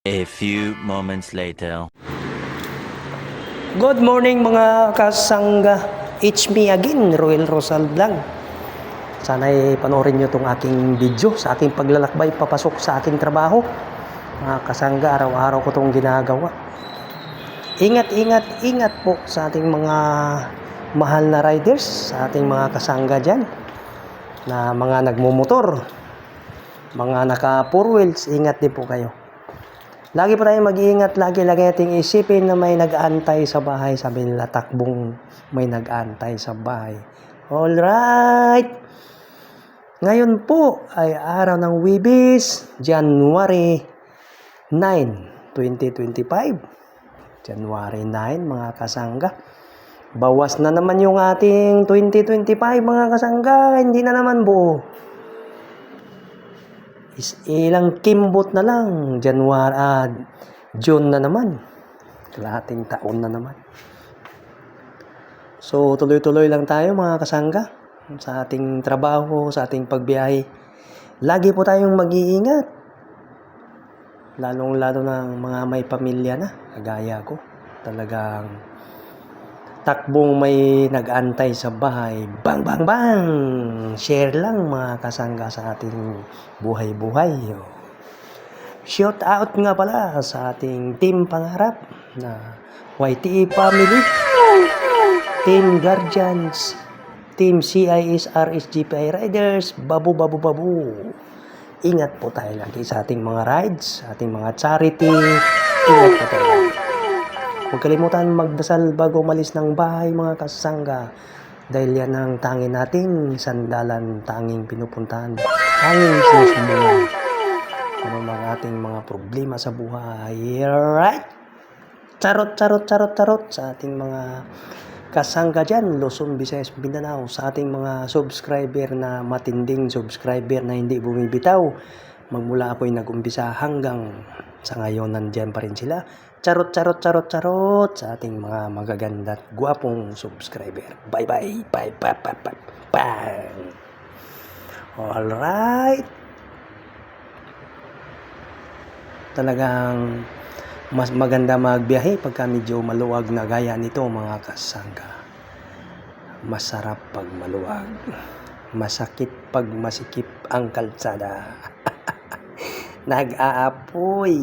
A few moments later. Good morning mga kasangga. It's me again, Roel Rosal Vlog. Sana'y panoorin nyo itong aking video sa aking paglalakbay papasok sa aking trabaho. Mga kasangga, araw-araw ko itong ginagawa. Ingat po sa ating mga mahal na riders, sa ating mga kasangga dyan, na mga nagmumotor, mga naka 4 wheels, ingat din po kayo. Lagi po tayong mag-iingat, lagi nating isipin na may nag-aantay sa bahay. Sabi nila, takbong may nag-aantay sa bahay. Alright! Ngayon po ay araw ng Wibis, January 9, 2025. January 9, mga kasangga. Bawas na naman yung ating 2025, mga kasangga. Hindi na naman buo. Ilang kimbot na lang, June na naman, kalahating taon na naman. So tuloy-tuloy lang tayo mga kasangga sa ating trabaho, sa ating pagbiyahe. Lagi po tayong mag-iingat, lalong-lalo ng mga may pamilya na, kagaya ko. Talagang takbong may nag-antay sa bahay. Bang, bang, bang! Share lang mga kasangga sa ating buhay-buhay. Shout out nga pala sa ating team pangarap na YTE family, team guardians, team CISR SGPI riders, babu. Ingat po tayo lagi sa ating mga rides, sa ating mga charity. Ingat po tayo lagi. Huwag kalimutan magdasal bago umalis ng bahay mga kasangga. Dahil yan ang tanging nating sandalan, tanging pinupuntahan, tanging sinusumbungan. Ano mga ating mga problema sa buhay. Right? Charot sa ating mga kasangga dyan, Luzon, Visayas, Mindanao. Sa ating mga subscriber na matinding subscriber na hindi bumibitaw. Magmula ako'y nag-umpisa hanggang sa ngayon nandyan pa rin sila. Charot sa ating mga magaganda at gwapong subscriber. Bye. Bang! Alright. Talagang mas maganda magbiyahe pagka medyo maluwag na gaya nito mga kasangga. Masarap pag maluwag. Masakit pag masikip ang kalsada. Nag-aapoy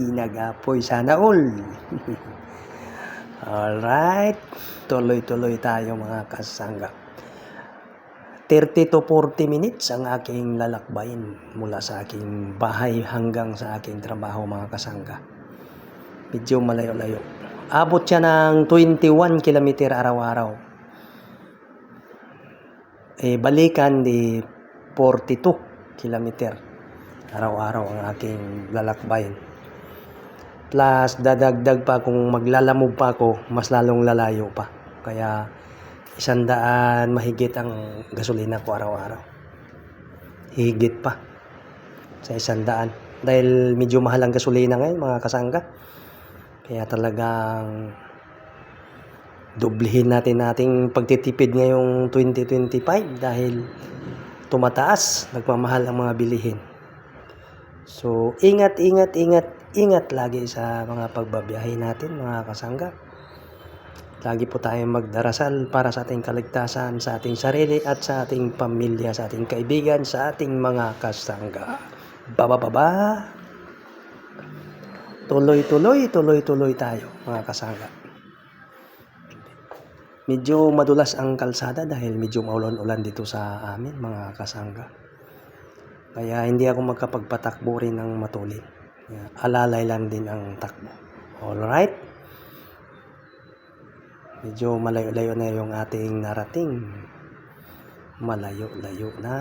sana all. Alright, tuloy-tuloy tayo mga kasangga. 30 to 40 minutes ang aking lalakbayin mula sa aking bahay hanggang sa aking trabaho mga kasangga. Medyo malayo-layo. Abot siya ng 21 kilometer araw-araw. Balikan di 42 kilometer araw-araw ang aking lalakbayin. Plus, dadagdag pa kung maglalamog pa ako, mas lalong lalayo pa. Kaya, 100 mahigit ang gasolina ko araw-araw. Higit pa sa 100. Dahil medyo mahal ang gasolina ngayon, mga kasangga. Kaya talagang dublihin natin ating pagtitipid ngayong 2025 dahil tumataas, nagmamahal ang mga bilihin. So, ingat lagi sa mga pagbabiyahe natin, mga kasangga. Lagi po tayong magdarasal para sa ating kaligtasan, sa ating sarili at sa ating pamilya, sa ating kaibigan, sa ating mga kasangga. Baba. Tuloy tayo, mga kasangga. Medyo madulas ang kalsada dahil medyo maulan-ulan dito sa amin, mga kasangga. Kaya hindi ako magkapagpatakbo rin ng matulin. Alalay lang din ang takbo. Alright? Medyo malayo-layo na yung ating narating. Malayo-layo na.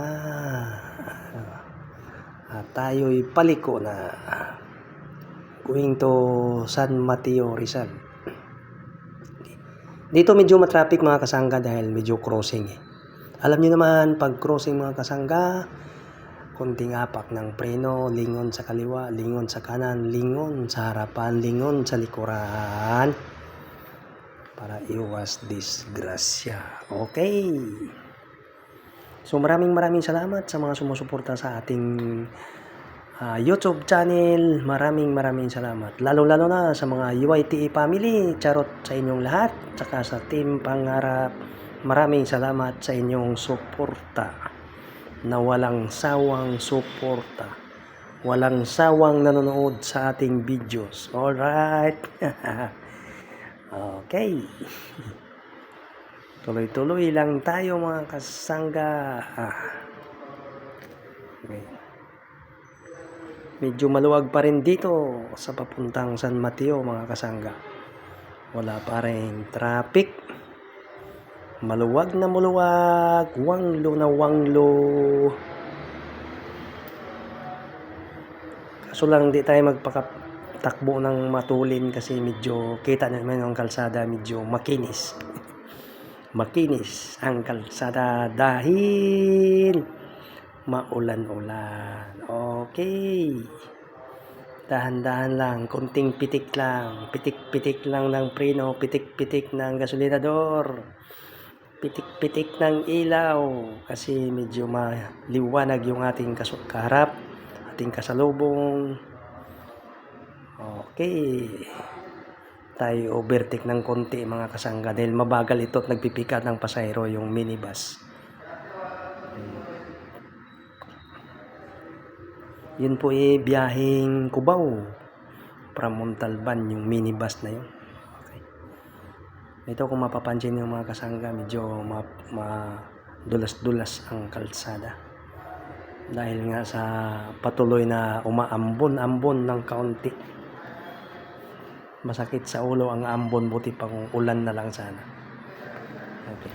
At tayo'y paliko na. Going to San Mateo, Rizal. Dito medyo matraffic mga kasangga dahil medyo crossing. Alam niyo naman, pag crossing mga kasangga, kunting apak ng preno, lingon sa kaliwa, lingon sa kanan, lingon sa harapan, lingon sa likuran para iwas disgrasya. Okay. So maraming salamat sa mga sumusuporta sa ating YouTube channel. Maraming salamat. Lalo-lalo na sa mga UITE family. Charot sa inyong lahat. Tsaka sa Team Pangarap. Maraming salamat sa inyong suporta. Na walang sawang suporta. Walang sawang nanonood sa ating videos. Alright. Okay. Tuloy-tuloy lang tayo mga kasangga. Okay. Medyo maluwag pa rin dito sa papuntang San Mateo mga kasangga. Wala pa rin traffic. Maluwag na maluwag. Wanglo na wanglo. Kaso lang di tayo magpakatakbo ng matulin kasi medyo kita naman yung kalsada medyo makinis. Makinis ang kalsada dahil maulan-ulan. Okay. Dahan-dahan lang, konting pitik lang. Pitik-pitik lang ng preno, pitik-pitik ng gasolinador. Pitik-pitik ng ilaw kasi medyo maliwanag yung ating kaharap, ating kasalubong. Okay. Tayo overtake ng konti mga kasangga dahil mabagal ito at nagpipikat ng pasahero yung minibus. Yun po biyaheng Cubao from Montalban yung minibus na yun. Okay. Ito kung mapapansin yung mga kasangga medyo madulas-dulas ang kalsada dahil nga sa patuloy na umaambon-ambon ng kaunti. Masakit sa ulo ang ambon, buti pa kung ulan na lang sana. Okay.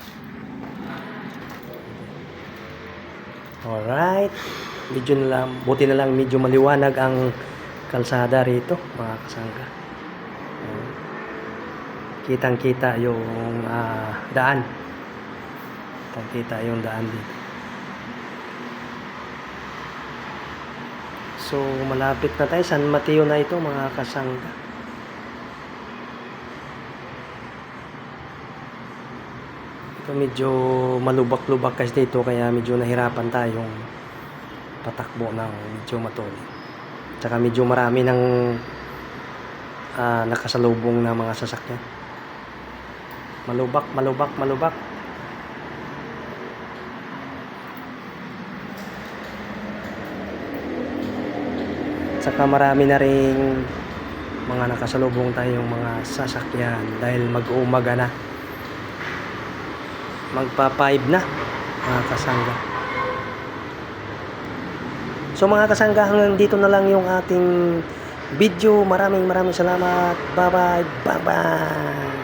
Alright. Buti na lang medyo maliwanag ang kalsada rito, mga kasangga. Kitang-kita yung daan. Kitang-kita yung daan dito. So, malapit na tayo. San Mateo na ito, mga kasangga. Medyo malubak-lubak kasi dito kaya medyo nahirapan tayong patakbo ng medyo matulin. Tsaka medyo marami ng nakasalubong na mga sasakyan. Malubak. Tsaka marami na ring mga nakasalubong tayong mga sasakyan dahil mag-uumaga na. Magpa-5 na mga kasangga. So mga kasangga, hanggang dito na lang yung ating video. Maraming salamat. Bye bye.